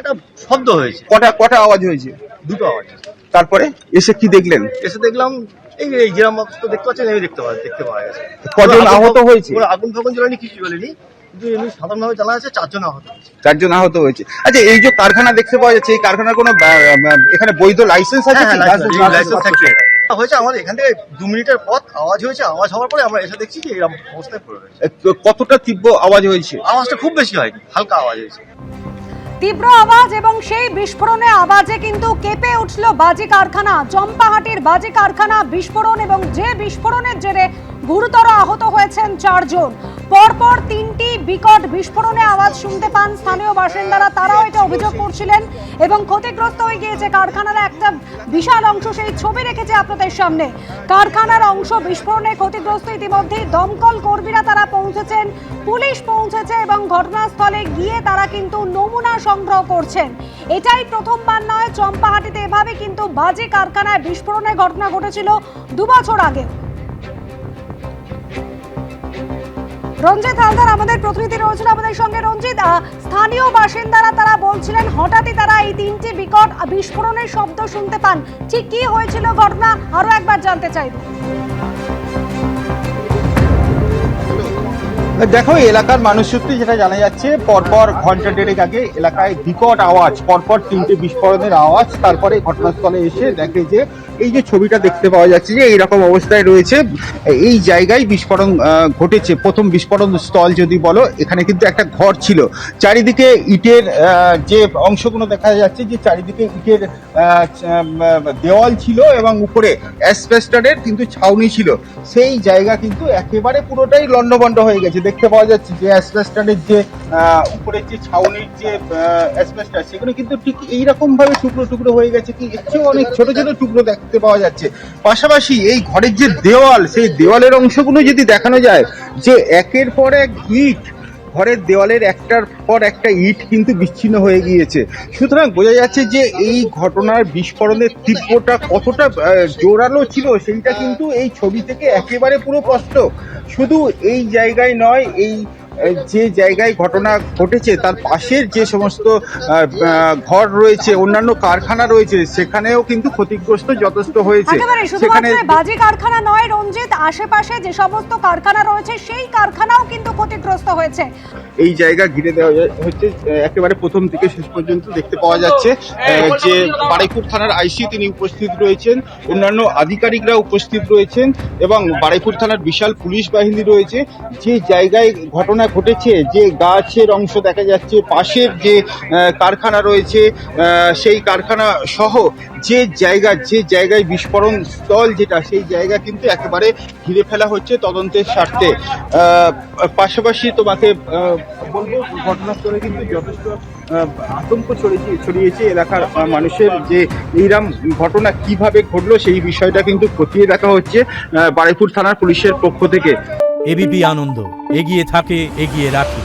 একটা শব্দ হয়েছে। কটা আওয়াজ হয়েছে? দুটো আওয়াজ। তারপরে এসে কি দেখলেন? এসে দেখলাম এই যেরকম তো দেখতে পাচ্ছেন, এই দেখতে পাওয়া গেছে। কজন আহত হয়েছে? ওরা আগুন ফাগুন জ্বলেনি, কিছু জ্বলেনি, কিন্তু এমনি সাধারণভাবে জানা যাচ্ছে 4 জন আহত হয়েছে। 4 জন আহত হয়েছে। আচ্ছা, এই যে কারখানা দেখতে পাওয়া যাচ্ছে, এই কারখানার কোনো এখানে বৈধ লাইসেন্স আছে? হয়েছে আমাদের এখান থেকে 2 মিনিটের পথ আওয়াজ হয়েছে। আওয়াজ হওয়ার পরে আমরা এসে দেখছি যে এরকম অবস্থায় পড়ে রয়েছে। কতটা তীব্র আওয়াজ হয়েছে? আওয়াজটা খুব বেশি হয়নি, হালকা আওয়াজ হয়েছে। তীব্র আওয়াজ এবং সেই বিস্ফোরণে আওয়াজে কিন্তু কেঁপে উঠল বাজি কারখানা। চম্পাহাটির বাজি কারখানা বিস্ফোরণ, এবং যে বিস্ফোরণের জেরে গুরুতর আহত হয়েছেন 4 জন। পরপর 3টি বিকট বিস্ফোরণে আওয়াজ শুনতে পান স্থানীয় বাসিন্দারা। তারাও এটা অভিযোগ করছিলেন এবং ক্ষতিগ্রস্ত হয়ে গিয়েছে কারখানার একটা বিশাল অংশ। সেই ছবি রেখেছে আপনাদের সামনে। কারখানার অংশ বিস্ফোরণে ক্ষতিগ্রস্ত। ইতিমধ্যেই দমকল কর্মীরা তারা পৌঁছেছেন, পুলিশ পৌঁছেছে এবং ঘটনাস্থলে গিয়ে তারা কিন্তু নমুনা সংগ্রহ করছেন। এটাই প্রথমবার নয়, চম্পাহাটিতে এভাবে কিন্তু বাজি কারখানায় বিস্ফোরণের ঘটনা ঘটেছিল 2 বছর আগে। রঞ্জিত হালদার আমাদের প্রতিনিধি রয়েছেন আমাদের সঙ্গে। রঞ্জিত, স্থানীয় বাসিন্দারা তারা বলছিলেন হঠাৎই তারা এই 3টি বিকট বিস্ফোরণের শব্দ শুনতে পান। ঠিক কি হয়েছিল ঘটনা, আরো একবার জানতে চাইব। দেখো, এলাকার মানুষ সূত্রে যেটা জানা যাচ্ছে, পরপর ঘন্টা দেড়েক আগে এলাকায় বিকট আওয়াজ, পরপর 3টে বিস্ফোরণের আওয়াজ। তারপরে ঘটনাস্থলে এসে দেখে যে এই যে ছবিটা দেখতে পাওয়া যাচ্ছে যে এইরকম অবস্থায় রয়েছে, এই জায়গায় বিস্ফোরণ ঘটেছে। প্রথম বিস্ফোরণ স্থল যদি বলো, এখানে কিন্তু একটা ঘর ছিল। চারিদিকে ইটের যে অংশগুলো দেখা যাচ্ছে, যে চারিদিকে ইটের দেওয়াল ছিল এবং উপরে অ্যাসবেস্টসের কিন্তু ছাউনি ছিল। সেই জায়গা কিন্তু একেবারে পুরোটাই লণ্ডভণ্ড হয়ে গেছে। দেখতে পাওয়া যাচ্ছে যে অ্যাসবেস্টসের যে উপরের যে ছাউনির যে অ্যাসবেস্টস, সেগুলো কিন্তু ঠিক এইরকম ভাবে টুকরো টুকরো হয়ে গেছে, কি এর চেয়েও অনেক ছোট ছোট টুকরো দেখতে পাওয়া যাচ্ছে। পাশাপাশি এই ঘরের যে দেওয়াল, সেই দেওয়ালের অংশগুলো যদি দেখানো যায়, যে একের পর এক ইট, ঘরের দেওয়ালের একটার পর একটা ইট কিন্তু বিচ্ছিন্ন হয়ে গিয়েছে। সুতরাং বোঝা যাচ্ছে যে এই ঘটনার বিস্ফোরণের তীব্রতা কতটা জোরালো ছিল, সেইটা কিন্তু এই ছবি থেকে একেবারে পুরো স্পষ্ট। শুধু এই জায়গায় নয়, এই যে জায়গায় ঘটনা ঘটেছে তার পাশের যে সমস্ত ঘর রয়েছে, অন্যান্য কারখানা রয়েছে, সেখানেও কিন্তু ক্ষতিগ্রস্ত যথেষ্ট হয়েছে। সেখানে বাজি কারখানা নয় রঞ্জিত, আশেপাশে যে সমস্ত কারখানা রয়েছে সেই কারখানাও কিন্তু ক্ষতিগ্রস্ত হয়েছে। এই জায়গা ঘিরে দেওয়া হচ্ছে একেবারে প্রথম থেকে শেষ পর্যন্ত। দেখতে পাওয়া যাচ্ছে যে বারুইপুর থানার আইসি তিনি উপস্থিত রয়েছেন, অন্যান্য আধিকারিকরা উপস্থিত রয়েছেন এবং বারুইপুর থানার বিশাল পুলিশ বাহিনী রয়েছে। যে জায়গায় ঘটনা ঘটেছে, যে গাছের অংশ দেখা যাচ্ছে, পাশের যে কারখানা রয়েছে, সেই কারখানা সহ যে জায়গায় বিস্ফোরণ স্থল যেটা, সেই জায়গা কিন্তু একেবারে ঘিরে ফেলা হচ্ছে তদন্তের স্বার্থে। পাশাপাশি তোমাকে বলবো, ঘটনাস্থলে কিন্তু যথেষ্ট আতঙ্ক ছড়িয়েছে এলাকার মানুষের, যে এইরকম ঘটনা কিভাবে ঘটলো সেই বিষয়টা কিন্তু খতিয়ে দেখা হচ্ছে বারুইপুর থানার পুলিশের পক্ষ থেকে। এবিপি আনন্দ, এগিয়ে থাকে, এগিয়ে রাখে।